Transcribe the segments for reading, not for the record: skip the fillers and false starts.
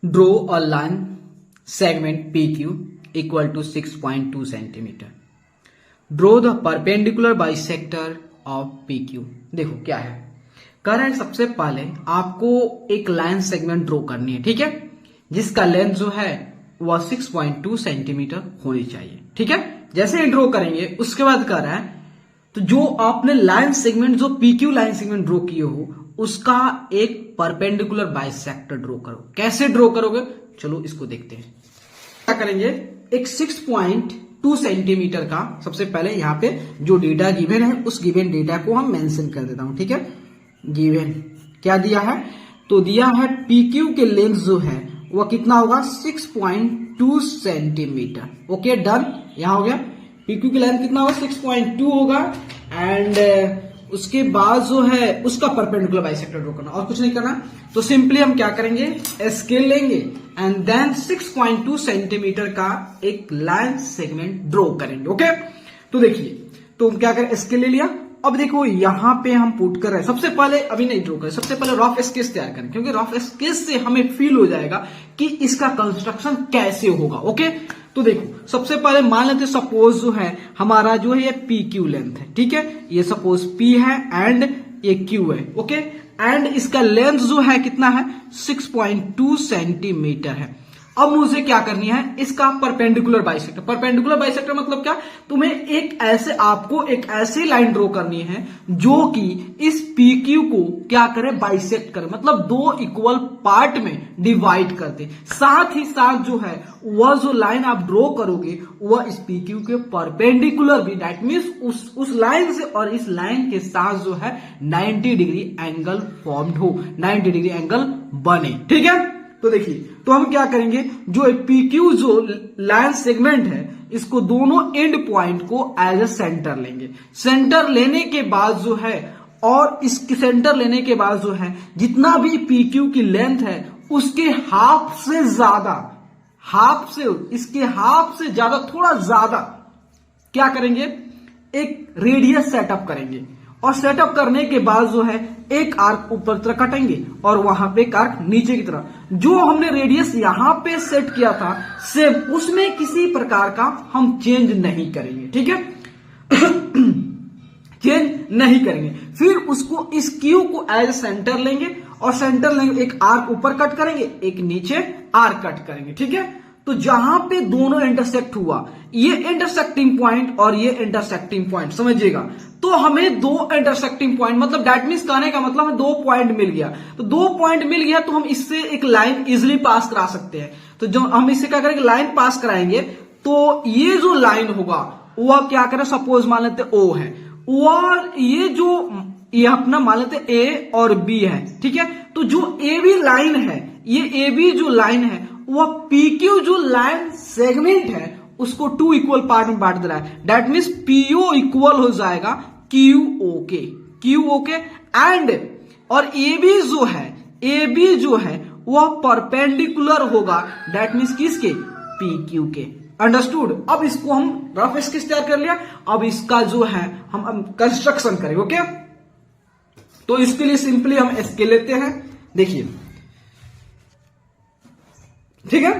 Draw a line segment PQ equal to 6.2 centimeter. Draw the perpendicular bisector of PQ. देखो क्या है, कह रहा है सबसे पहले आपको एक लाइन सेगमेंट ड्रॉ करनी है, ठीक है, जिसका लेंथ जो है वह 6.2 सेंटीमीटर होनी चाहिए, ठीक है। जैसे ही ड्रॉ करेंगे उसके बाद कह रहा है तो जो आपने लाइन सेगमेंट जो PQ लाइन सेगमेंट ड्रॉ किए हो उसका एक परपेंडिकुलर बाइसेक्टर ड्रॉ करो। कैसे ड्रॉ करोगे, चलो इसको देखते हैं। क्या करेंगे, एक 6.2 सेंटीमीटर का सबसे पहले यहाँ पे जो डेटा गिवन है उस गिवन डेटा को हम मेंशन कर देता हूं, ठीक है। गिवन क्या दिया है, तो दिया है PQ के लेंथ जो है वह कितना होगा 6.2 सेंटीमीटर। ओके डन, यहां हो गया। PQ की लेंथ कितना होगा 6.2 होगा एंड उसके बाद जो है उसका परपेंडिकुलर बाइसेक्टर ड्रॉ करना और कुछ नहीं करना। तो सिंपली हम क्या करेंगे, स्केल लेंगे एंड देन 6.2 सेंटीमीटर का एक लाइन सेगमेंट ड्रॉ करेंगे। ओके तो देखिए, तो हम क्या करें, स्केल ले लिया। अब देखो यहां पे हम पुट कर रहे हैं, सबसे पहले अभी नहीं ड्रॉ करें, सबसे पहले रफ स्केच तैयार करें, क्योंकि रफ स्केच से हमें फील हो जाएगा कि इसका कंस्ट्रक्शन कैसे होगा। ओके तो देखो सबसे पहले मान लेते सपोज जो है हमारा जो है ये PQ लेंथ है, ठीक है, ये सपोज P है एंड ये Q है। ओके एंड इसका लेंथ जो है कितना है 6.2 सेंटीमीटर है। अब मुझे क्या करनी है, इसका परपेंडिकुलर बाइसेक्टर। परपेंडिकुलर बाइसेक्टर मतलब क्या, तुम्हें आपको एक ऐसी लाइन ड्रॉ करनी है जो कि इस PQ को क्या करे, बाइसेक्ट करे, मतलब दो इक्वल पार्ट में डिवाइड कर दे। साथ ही साथ जो है वह जो लाइन आप ड्रॉ करोगे वह इस PQ के परपेंडिकुलर भी, दैट मीन्स उस लाइन से और इस लाइन के साथ जो है 90 डिग्री एंगल फॉर्म्ड हो, 90 डिग्री एंगल बने, ठीक है। तो देखिए, तो हम क्या करेंगे, जो PQ जो लाइन सेगमेंट है इसको दोनों एंड पॉइंट को एज ए सेंटर लेंगे। सेंटर लेने के बाद जो है और इसके सेंटर लेने के बाद जो है जितना भी PQ की लेंथ है उसके हाफ से ज्यादा, इसके हाफ से ज्यादा, थोड़ा ज्यादा क्या करेंगे, एक रेडियस सेटअप करेंगे और सेटअप करने के बाद जो है एक आर्क ऊपर तरफ कटेंगे और वहां पे एक आर्क नीचे की तरफ। जो हमने रेडियस यहां पे सेट किया था सेम उसमें किसी प्रकार का हम चेंज नहीं करेंगे, ठीक है। चेंज नहीं करेंगे। फिर उसको इस Q को एज सेंटर लेंगे और सेंटर लेंगे, एक आर्क ऊपर कट करेंगे, एक नीचे आर्क कट करेंगे, ठीक है। तो जहां पे दोनों इंटरसेक्ट हुआ, ये इंटरसेक्टिंग पॉइंट और ये इंटरसेक्टिंग पॉइंट, समझिएगा, तो हमें दो इंटरसेक्टिंग पॉइंट, मतलब दैट मीन्स कहने का मतलब हमें 2 पॉइंट मिल गया। तो 2 पॉइंट मिल गया तो हम इससे एक लाइन इजिली पास करा सकते हैं। तो जो हम इससे क्या करेंगे, लाइन पास कराएंगे, तो ये जो लाइन होगा वह क्या करें, सपोज मान लेते O है, और ये अपना मान लेते A और B है, ठीक है। तो जो AB लाइन है, ये AB जो लाइन है वह PQ जो लाइन सेगमेंट है उसको 2 इक्वल पार्ट में बांट दे रहा है। दैट मीन्स PO इक्वल हो जाएगा QOK एंड और AB जो है वह परपेंडिकुलर होगा, दैट मीन्स किसके, PQ के। अंडरस्टूड। अब इसको हम रफ स्केच तैयार कर लिया, अब इसका जो है हम कंस्ट्रक्शन करेंगे। ओके तो इसके लिए सिंपली हम स्केल लेते हैं, देखिए, ठीक है।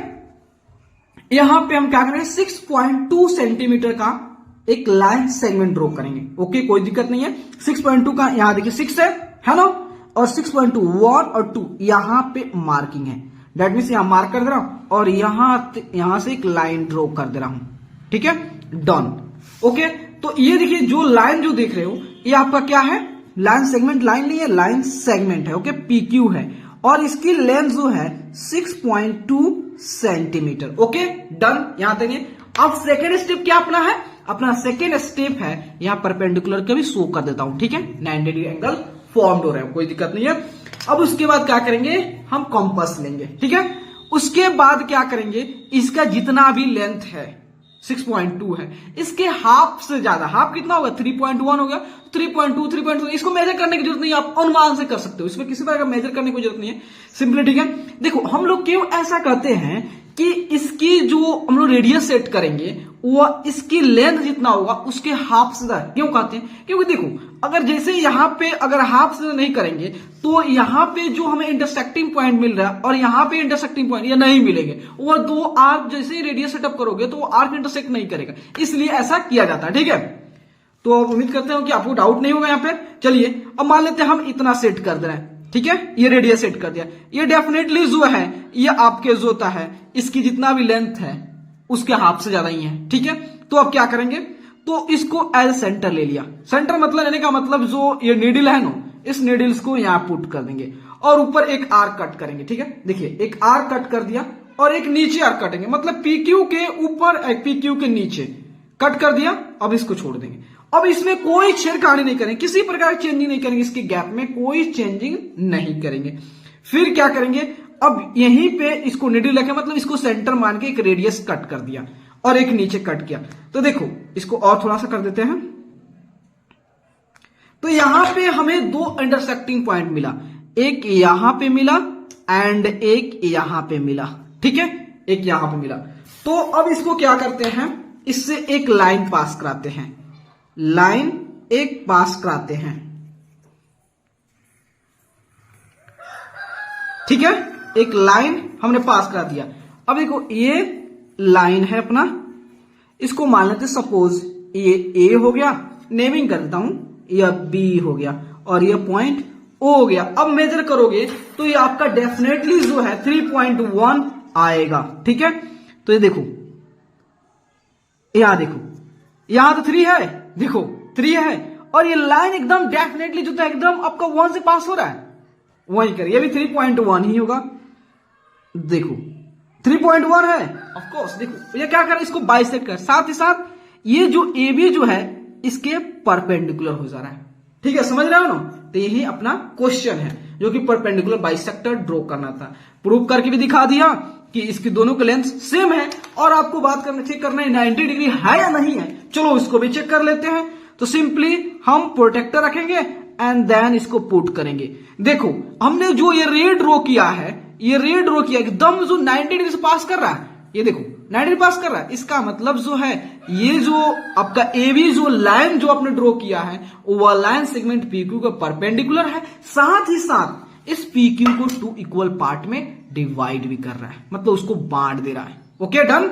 यहां पे हम क्या करेंगे, 6.2 सेंटीमीटर का एक लाइन सेगमेंट ड्रॉ करेंगे। ओके कोई दिक्कत नहीं है। 6.2 का यहां देखिए 6 है ना, और 6.2 1 और 2 यहां पे मार्किंग है, दैट मीन्स यहां मार्क कर दे रहा हूं और यहां से एक लाइन ड्रॉ कर दे रहा हूं, ठीक है, डन। ओके तो ये देखिए जो लाइन जो देख रहे हो ये आपका क्या है, लाइन सेगमेंट लाइन नहीं है, लाइन सेगमेंट है। ओके PQ है और इसकी लेंथ जो है 6.2 सेंटीमीटर। ओके डन, यहां तक है। अब सेकेंड स्टेप क्या अपना है, अपना सेकेंड स्टेप है यहां परपेंडिकुलर का भी शो कर देता हूं, ठीक है, 90 डिग्री एंगल फॉर्म्ड हो रहा है, कोई दिक्कत नहीं है। अब उसके बाद क्या करेंगे, हम कॉम्पस लेंगे, ठीक है। उसके बाद क्या करेंगे, इसका जितना भी लेंथ है 6.2 है, इसके हाफ से ज्यादा, हाफ कितना होगा 3.1 हो गया, 3.2 इसको मेजर करने की जरूरत नहीं है, आप अनुमान से कर सकते हो, इसमें किसी प्रकार का मेजर करने की जरूरत नहीं है, सिंपली, ठीक है। देखो हम लोग क्यों ऐसा कहते हैं कि इसकी जो हम लोग रेडियस सेट करेंगे वो इसकी लेंथ जितना होगा उसके हाफ से ज्यादा। क्यों कहते हैं? क्योंकि देखो, अगर जैसे यहां पे अगर हाफ से नहीं करेंगे तो यहां पे जो हमें इंटरसेक्टिंग पॉइंट मिल रहा है और यहां पे इंटरसेक्टिंग पॉइंट ये नहीं मिलेंगे, वो दो आर्क जैसे ही रेडियस सेटअप करोगे तो वो आर्क इंटरसेक्ट नहीं करेगा, इसलिए ऐसा किया जाता है। ठीक है, तो उम्मीद करते हो कि आपको डाउट नहीं होगा यहाँ पे। चलिए अब मान लेते हैं हम इतना सेट कर दे रहे हैं। ठीक है, ये रेडियस सेट कर दिया, ये डेफिनेटली जो है ये आपके जो होता है इसकी जितना भी लेंथ है उसके हाफ से ज्यादा ही है। ठीक है, तो अब क्या करेंगे, तो इसको एज सेंटर ले लिया। सेंटर मतलब लेने का मतलब जो ये नीडल है ना, इस नीडल्स को यहां पुट कर देंगे और ऊपर एक आर्क कट करेंगे। ठीक है, देखिए एक आर्क कट कर दिया और एक नीचे आर्क कटेंगे, मतलब पीक्यू के ऊपर पीक्यू के नीचे कट कर दिया। अब इसको छोड़ देंगे, अब इसमें कोई छेड़खानी नहीं करेंगे, किसी प्रकार की चेंजिंग नहीं करेंगे, इसके गैप में कोई चेंजिंग नहीं करेंगे। फिर क्या करेंगे, अब यहीं पे इसको नीडल रखे, मतलब इसको सेंटर मान के एक रेडियस कट कर दिया और एक नीचे कट किया। तो देखो इसको और थोड़ा सा कर देते हैं, तो यहां पे हमें दो इंटरसेक्टिंग पॉइंट मिला, एक यहां पे मिला एंड एक यहां पे मिला। ठीक है, एक यहां पे मिला। तो अब इसको क्या करते हैं, इससे एक लाइन पास कराते हैं, लाइन एक पास कराते हैं। ठीक है, एक लाइन हमने पास करा दिया। अब देखो ये लाइन है अपना, इसको मान लेते सपोज ये ए हो गया, नेमिंग कर देता हूं, यह बी हो गया और यह पॉइंट ओ हो गया। अब मेजर करोगे तो ये आपका डेफिनेटली जो है 3.1 आएगा। ठीक है, तो ये देखो, यहां देखो, यहां तो 3 है, देखो 3 है और ये लाइन एकदम डेफिनेटली जो था एकदम आपका 1 से पास हो रहा है, वही करिए, ये भी 3.1 ही होगा। देखो 3.1 है ऑफ कोर्स। देखो ये क्या कर, इसको बाइसेक्ट कर, साथ ही साथ ये जो ए बी जो है इसके परपेंडिकुलर हो जा रहा है। ठीक है, समझ रहे हो ना? तो यही अपना क्वेश्चन है जो कि परपेंडिकुलर बाइसेक्टर ड्रॉ करना था। प्रूव करके भी दिखा दिया कि इसकी दोनों के लेंथ सेम है और आपको बात करना चेक करना है 90 डिग्री है या नहीं है। चलो इसको भी चेक कर लेते हैं। तो सिंपली हम प्रोटेक्टर रखेंगे एंड देन इसको पुट करेंगे। देखो हमने जो ये रे ड्रॉ किया है, ये रे ड्रॉ किया एकदम जो 90 डिग्री से पास कर रहा है, ये देखो 90 पास कर रहा है। इसका मतलब जो है ये जो आपका एबी जो लाइन जो आपने ड्रॉ किया है वो लाइन सेगमेंट पीक्यू का परपेंडिकुलर है, साथ ही साथ इस पीक्यू को 2 इक्वल पार्ट में डिवाइड भी कर रहा है, मतलब उसको बांट दे रहा है। Okay, done.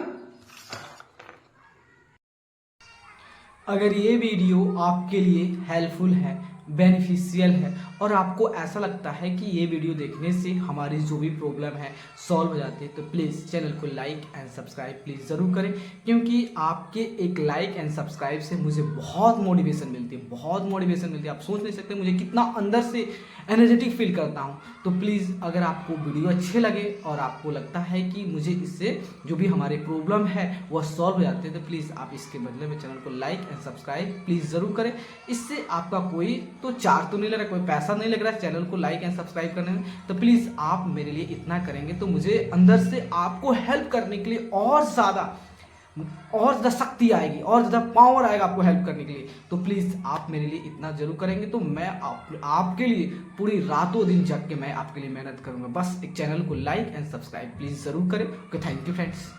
अगर ये वीडियो आपके लिए हेल्पफुल है, बेनिफिशियल है और आपको ऐसा लगता है कि ये वीडियो देखने से हमारी जो भी प्रॉब्लम है सॉल्व हो जाती है, तो प्लीज़ चैनल को लाइक एंड सब्सक्राइब प्लीज़ ज़रूर करें, क्योंकि आपके एक लाइक एंड सब्सक्राइब से मुझे बहुत मोटिवेशन मिलती है, बहुत मोटिवेशन मिलती है। आप सोच नहीं सकते मुझे कितना अंदर से एनर्जेटिक फील करता हूँ। तो प्लीज़ अगर आपको वीडियो अच्छे लगे और आपको लगता है कि मुझे इससे जो भी हमारे प्रॉब्लम है वह सॉल्व हो जाते हैं, तो प्लीज़ आप इसके बदले में चैनल को लाइक एंड सब्सक्राइब प्लीज़ ज़रूर करें। इससे आपका कोई तो चार्ज तो नहीं लग रहा, कोई पैसा नहीं लग रहा है चैनल को लाइक एंड सब्सक्राइब करने में, तो प्लीज़ आप मेरे लिए इतना करेंगे तो मुझे अंदर से आपको हेल्प करने के लिए और ज़्यादा शक्ति आएगी और ज़्यादा पावर आएगा आपको हेल्प करने के लिए। तो प्लीज़ आप मेरे लिए इतना जरूर करेंगे तो मैं आपके लिए पूरी रातों दिन जग के मैं आपके लिए मेहनत करूँगा। बस एक चैनल को लाइक एंड सब्सक्राइब प्लीज़ ज़रूर करें। Okay, thank you friends.